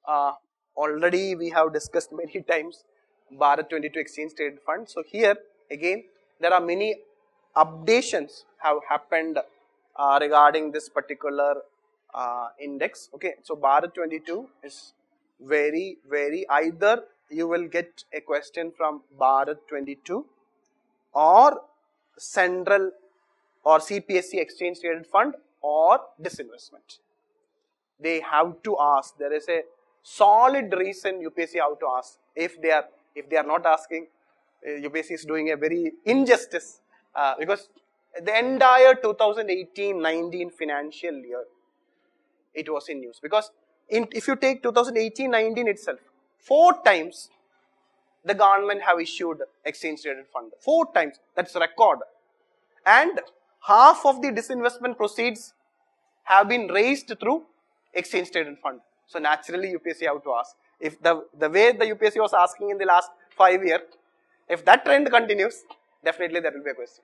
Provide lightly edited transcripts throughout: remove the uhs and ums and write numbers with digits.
uh, already we have discussed many times Bharat 22 exchange traded fund. So here again there are many updations have happened regarding this particular index. Okay, so Bharat 22 is very either you will get a question from Bharat 22 or Central or CPSC exchange traded fund or disinvestment. They have to ask. There is a solid reason UPSC have to ask. If they are not asking, UPSC is doing a very injustice because the entire 2018-19 financial year it was in news, because if you take 2018-19 itself, 4 times the government have issued exchange traded fund. 4 times, that's record. And half of the disinvestment proceeds have been raised through exchange traded fund. So naturally UPSC have to ask. If the way the UPSC was asking in the last 5 years, if that trend continues, definitely there will be a question.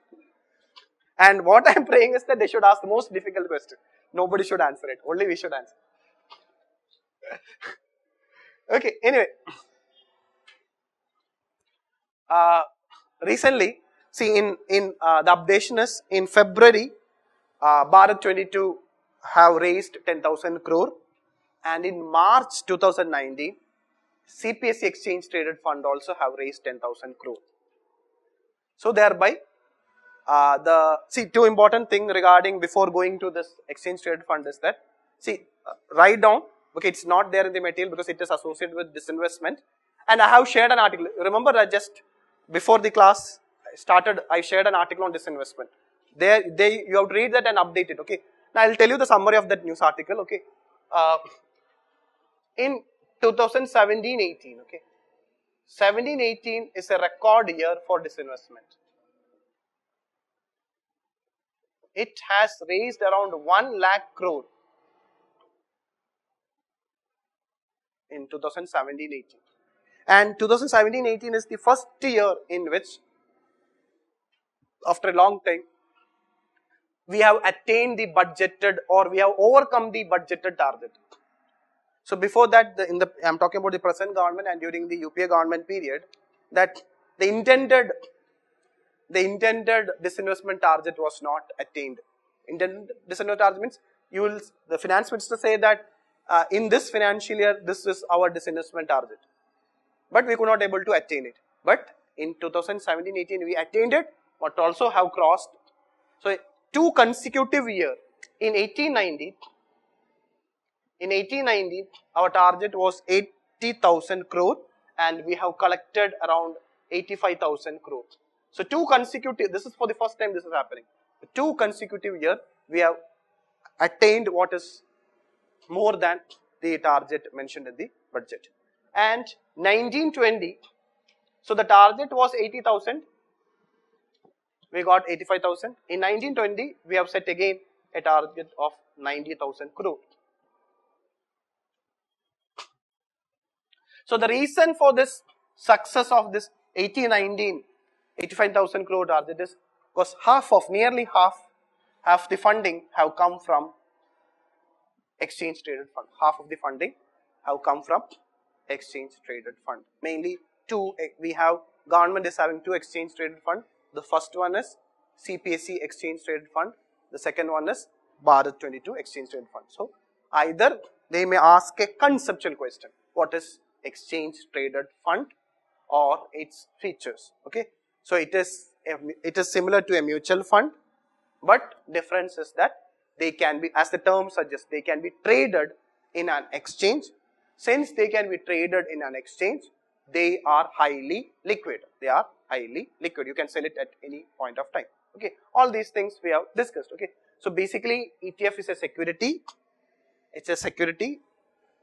And what I am praying is that they should ask the most difficult question. Nobody should answer it. Only we should answer. Okay, anyway. Recently, see in the updation is in February, Bharat 22 have raised 10,000 crore, and in March 2019, CPSC exchange traded fund also have raised 10,000 crore. So thereby, two important thing regarding before going to this exchange traded fund is that, write down, okay, it's not there in the material because it is associated with disinvestment, and I have shared an article. Remember, I just before the class started, I shared an article on disinvestment. You have to read that and update it. Okay. Now I will tell you the summary of that news article. Okay. In 2017-18, okay, 17-18 is a record year for disinvestment. It has raised around 1 lakh crore in 2017-18. And 2017-18 is the first year in which, after a long time, we have attained the budgeted, or we have overcome the budgeted target. So before that, I am talking about the present government and during the UPA government period, that the intended disinvestment target was not attained. Intended disinvestment target means the finance minister say that in this financial year, this is our disinvestment target. But we could not able to attain it. But in 2017-18, we attained it, but also have crossed. So 2 consecutive years. In 1890, our target was 80,000 crore, and we have collected around 85,000 crore. So 2 consecutive, this is for the first time this is happening. 2 consecutive years, we have attained what is more than the target mentioned in the budget. And 1920, so the target was 80,000, we got 85,000. In 1920, we have set again a target of 90,000 crore. So the reason for this success of this 85,000 crore target is because nearly half the funding have come from exchange traded fund. Half of the funding have come from exchange traded fund. Mainly we have, government is having 2 exchange traded fund. The first one is CPSC exchange traded fund. The second one is Bharat 22 exchange traded fund. So either they may ask a conceptual question. What is exchange traded fund or its features? Okay. So it is similar to a mutual fund, but difference is that they can be, as the term suggests, they can be traded in an exchange. Since they can be traded in an exchange, they are highly liquid. They are highly liquid. You can sell it at any point of time. Okay. All these things we have discussed. Okay. So basically, ETF is a security. It's a security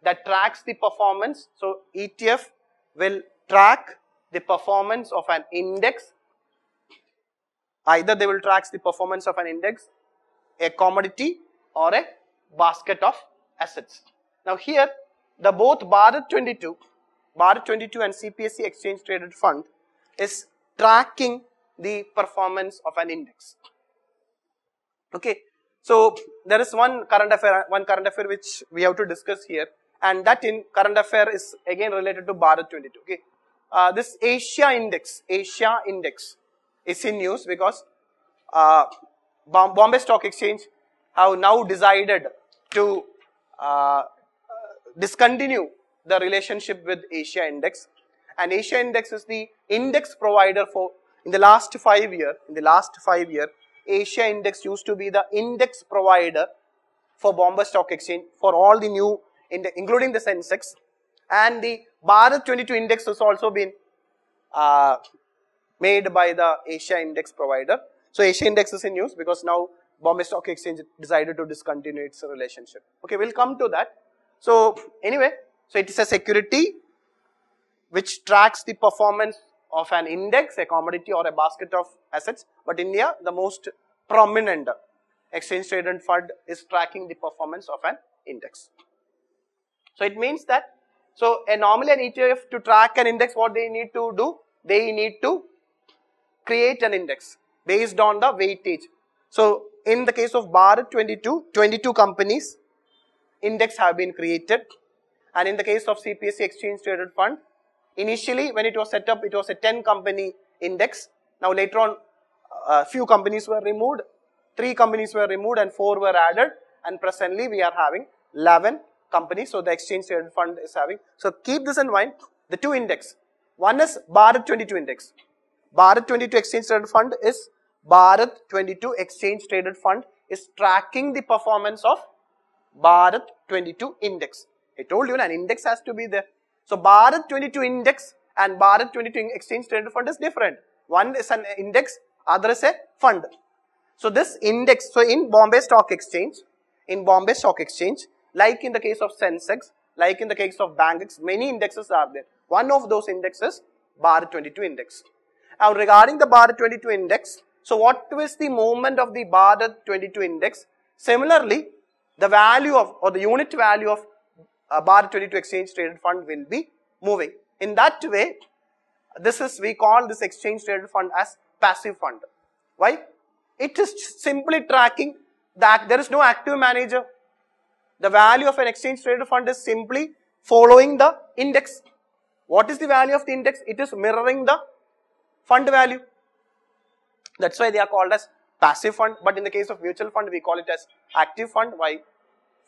that tracks the performance. So ETF will track the performance of an index. Either they will track the performance of an index, a commodity, or a basket of assets. Now here, both Bharat 22 and CPSC exchange traded fund is tracking the performance of an index. Okay. So there is one current affair which we have to discuss here. and that in current affair is again related to Bharat 22. Okay, this Asia Index is in news because Bombay Stock Exchange have now decided to discontinue the relationship with Asia Index, and Asia Index is the index provider for in the last 5 years. In the last 5 years, Asia Index used to be the index provider for Bombay Stock Exchange for all the new including the Sensex, and the Bharat 22 index has also been made by the Asia Index provider. So Asia Index is in news because now Bombay Stock Exchange decided to discontinue its relationship. Okay, we'll come to that. So anyway, so it is a security which tracks the performance of an index, a commodity or a basket of assets. But India, the most prominent exchange traded fund is tracking the performance of an index. So it means that, so normally an ETF to track an index, what they need to do? They need to create an index based on the weightage. So in the case of Bharat 22 companies index have been created, and in the case of CPS exchange traded fund, initially when it was set up, it was a 10 company index. Now later on, a few companies were removed, 3 companies were removed and 4 were added, and presently we are having 11 companies. So the exchange traded fund is having. So keep this in mind. The 2 index. One is Bharat 22 index. Bharat 22 exchange traded fund is Bharat 22 exchange traded fund is tracking the performance of Bharat 22 index. I told you an index has to be there. So Bharat 22 index and Bharat 22 exchange traded fund is different. One is an index, other is a fund. So this index, so in Bombay Stock Exchange, like in the case of Sensex, like in the case of Bankex, many indexes are there. One of those indexes, Bharat 22 index. Now regarding the Bharat 22 index, so what is the movement of the Bharat 22 index? Similarly, the value of or the unit value of Bharat 22 exchange traded fund will be moving. In that way, we call this exchange traded fund as passive fund. Why? It is simply tracking that there is no active manager. The value of an exchange traded fund is simply following the index. What is the value of the index? It is mirroring the fund value. That's why they are called as passive fund. But in the case of mutual fund, we call it as active fund. Why?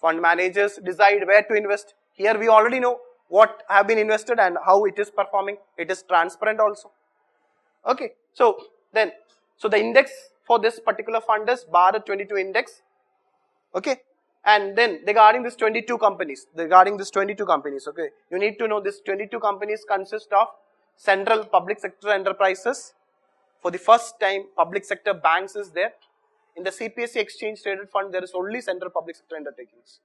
Fund managers decide where to invest. Here we already know what have been invested and how it is performing. It is transparent also. Okay. So the index for this particular fund is Bharat 22 index. Okay. And then regarding this 22 companies, okay, you need to know this 22 companies consist of central public sector enterprises. For the first time, public sector banks is there. In the CPS exchange traded fund, there is only central public sector undertakings.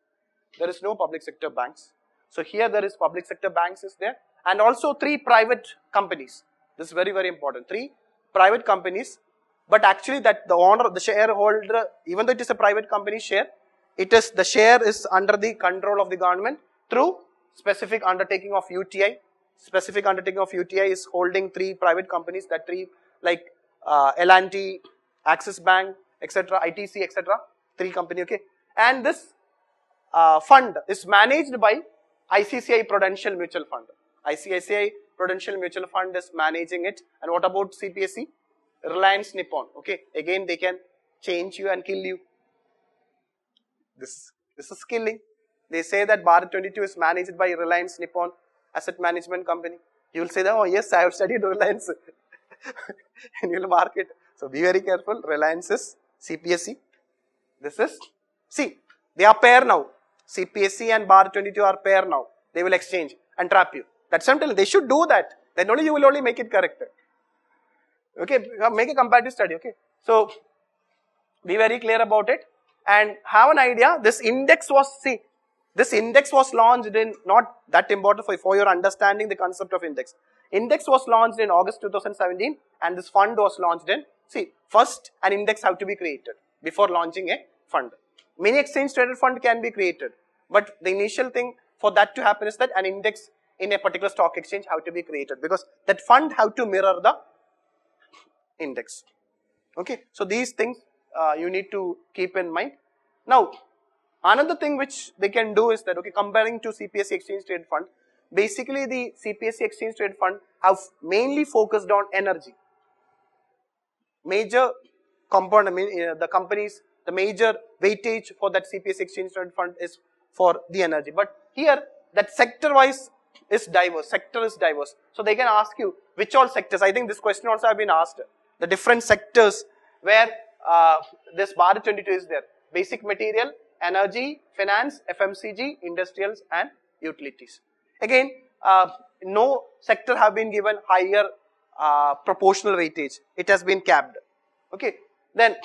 There is no public sector banks. So here there is public sector banks is there, and also 3 private companies. This is very, very important. 3 private companies, but actually that the owner, the shareholder, even though it is a private company share, the share is under the control of the government through specific undertaking of UTI. Specific undertaking of UTI is holding 3 private companies, that 3 like L&T, Axis Bank, etc., ITC, etc., 3 company, okay. And this fund is managed by ICICI Prudential Mutual Fund. ICICI Prudential Mutual Fund is managing it. And what about CPSE? Reliance Nippon, okay. Again, they can change you and kill you. This is killing. They say that Bharat 22 is managed by Reliance Nippon Asset Management Company. You will say that, oh yes, I have studied Reliance. And you will mark it. So be very careful. Reliance is CPSE. This is, see, they are pair now. CPSE and Bharat 22 are pair now. They will exchange and trap you. That's what I'm telling you. They should do that. Then only you will only make it correct. Okay, make a comparative study. Okay, so be very clear about it and have an idea. This index was launched in, not that important for your understanding the concept of index. Index was launched in August 2017 and this fund was launched in, first an index have to be created before launching a fund. Many exchange traded fund can be created, but the initial thing for that to happen is that an index in a particular stock exchange have to be created because that fund have to mirror the index. Okay, so these things you need to keep in mind. Now, Another thing which they can do is that, okay, comparing to CPSE Exchange Traded Fund, basically the CPSE Exchange Traded Fund have mainly focused on energy. Major component, the companies, the major weightage for that CPSE Exchange Traded Fund is for the energy. But here, that sector-wise is diverse. Sector is diverse. So they can ask you which all sectors. I think this question also have been asked. The different sectors where this Bharat 22 is there. Basic material, energy, finance, FMCG, industrials and utilities. Again, no sector have been given higher proportional weightage. It has been capped. Okay. Then,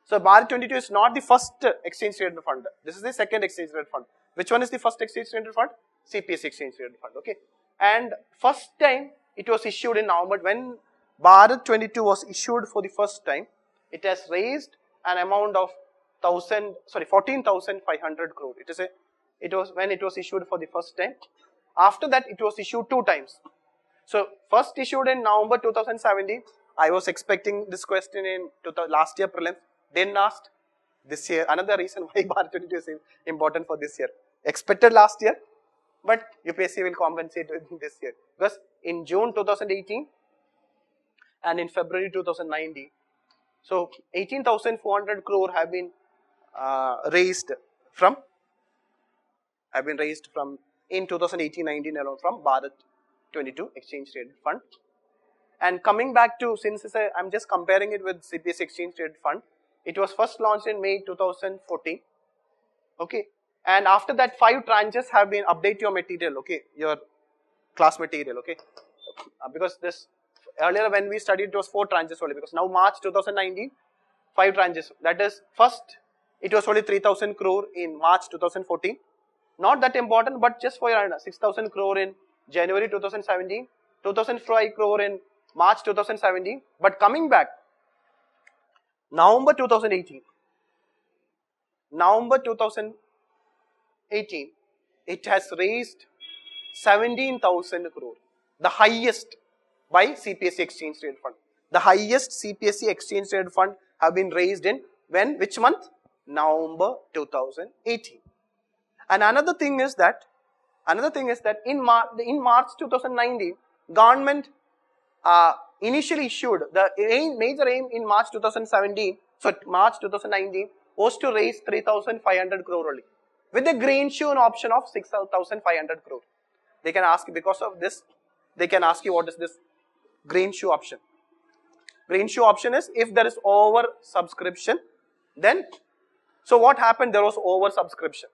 so Bharat 22 is not the first exchange traded fund. This is the second exchange traded fund. Which one is the first exchange traded fund? CPS Exchange Traded Fund. Okay. And first time it was issued in November. When Bharat 22 was issued for the first time, it has raised an amount of 14,500 crore. It was when it was issued for the first time. After that, it was issued 2 times. So first issued in November 2017. I was expecting this question in last year prelims. Then asked this year. Another reason why Bharat 22 is important for this year. Expected last year, but UPSC will compensate this year. Because in June 2018 and in February 2019, so 18,400 crore have been raised from in 2018-19 alone from Bharat 22 Exchange Traded Fund. And coming back to, since I'm just comparing it with CPS Exchange Traded Fund, it was first launched in May 2014. Okay. And after that, 5 tranches have been update your material, okay, your class material, okay. Because this, earlier when we studied, it was 4 tranches only, because now March 2019, 5 tranches. That is, first, it was only 3,000 crore in March 2014. Not that important, but just for your 6,000 crore in January 2017, 2,005 crore in March 2017. But coming back, November 2018, it has raised 17,000 crore, the highest by CPSE Exchange Traded Fund. The highest CPSE Exchange Traded Fund have been raised in which month? November 2018. And another thing is that in March 2019, government initially issued the major aim in March 2017. So March 2019 was to raise 3,500 crore only, with a green shoe option of 6,500 crore. They can ask, because of this, they can ask you what is this green shoe option. Green shoe option is if there is over subscription, then, so what happened? There was over subscription.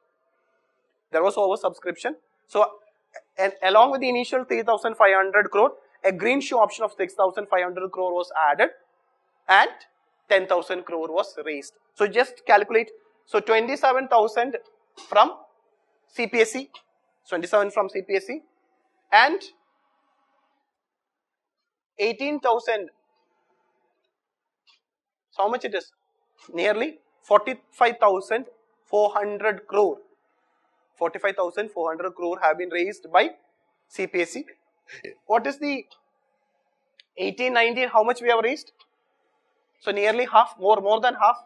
So, and along with the initial 3,500 crore, a green shoe option of 6,500 crore was added and 10,000 crore was raised. So just calculate. So 27,000 from CPSE, 27 from CPSE and 18,000. So how much it is? Nearly 45,400 crore. 45,400 crore have been raised by CPSE. What is the 18-19? How much we have raised? So nearly half, more than half,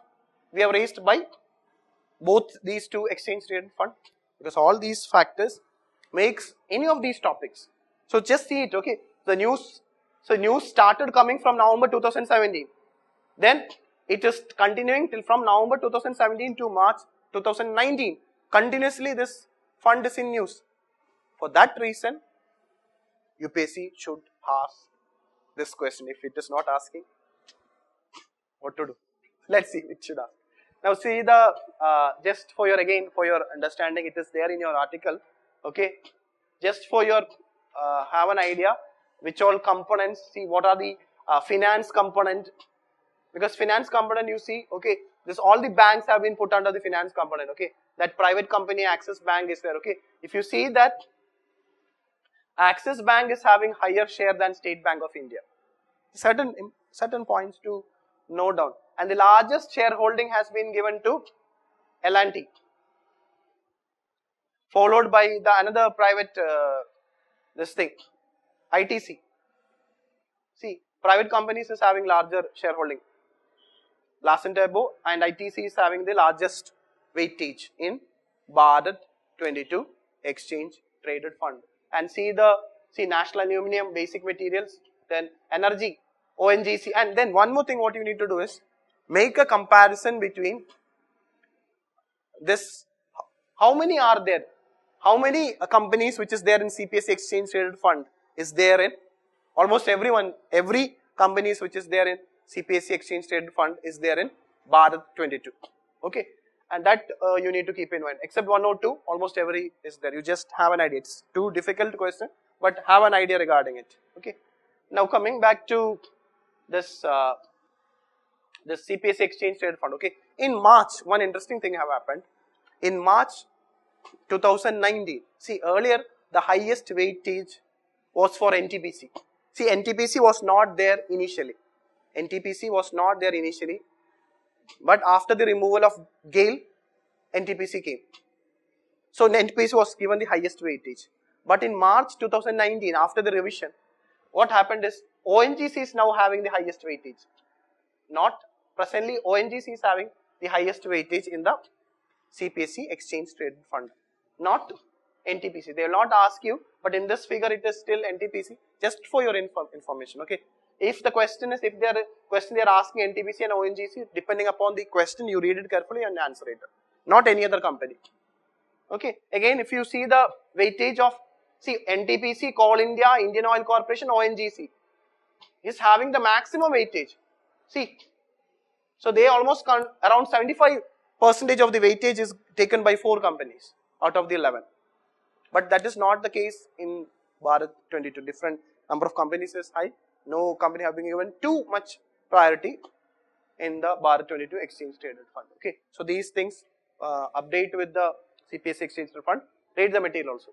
we have raised by both these 2 exchange traded fund, because all these factors makes any of these topics. So just see it, okay. The news started coming from November 2017. Then it is continuing till from November 2017 to March 2019. Continuously this fund is in news. For that reason, UPSC should ask this question. If it is not asking, what to do? Let's see, it should ask. Now see the, just for your, again for your understanding, it is there in your article, okay. Just for your, have an idea, which all components, see what are the finance component, because finance component you see, okay, this all the banks have been put under the finance component, okay. That private company Axis Bank is there, okay. If you see that Axis Bank is having higher share than State Bank of India. Certain points to note down. And the largest shareholding has been given to L&T, followed by the another private ITC. See, private companies is having larger shareholding. Larsen & Toubro and ITC is having the largest weightage in Bharat 22 exchange traded fund. And see National Aluminium Basic Materials, then Energy, ONGC, and then one more thing what you need to do is make a comparison between this. How many are there? How many companies which is there in CPS exchange traded fund is there in? Almost everyone, every companies which is there in CPSC exchange traded fund is there in Bharat 22. Okay, and that you need to keep in mind. Except 1 or 2, almost every is there. You just have an idea. It's too difficult question, but have an idea regarding it. Okay. Now coming back to this this CPSC exchange traded fund. Okay, in March, one interesting thing have happened. In March 2019, see earlier the highest weightage was for NTPC. See, NTPC was not there initially. NTPC was not there initially, but after the removal of GAIL, NTPC came. So NTPC was given the highest weightage. But in March 2019, after the revision, what happened is ONGC is now having the highest weightage. Not presently, ONGC is having the highest weightage in the CPSC exchange traded fund, not NTPC. They will not ask you, but in this figure it is still NTPC, just for your information. Okay. If the question is, if they are asking NTPC and ONGC, depending upon the question, you read it carefully and answer it. Not any other company. Okay. Again, if you see the weightage of, see NTPC, Coal India, Indian Oil Corporation, ONGC is having the maximum weightage. See, so they almost around 75% of the weightage is taken by 4 companies out of the 11. But that is not the case in Bharat 22. Different number of companies is high. No company have been given too much priority in the Bharat 22 exchange traded fund. Okay. So these things update with the CPS exchange traded fund. Read the material also.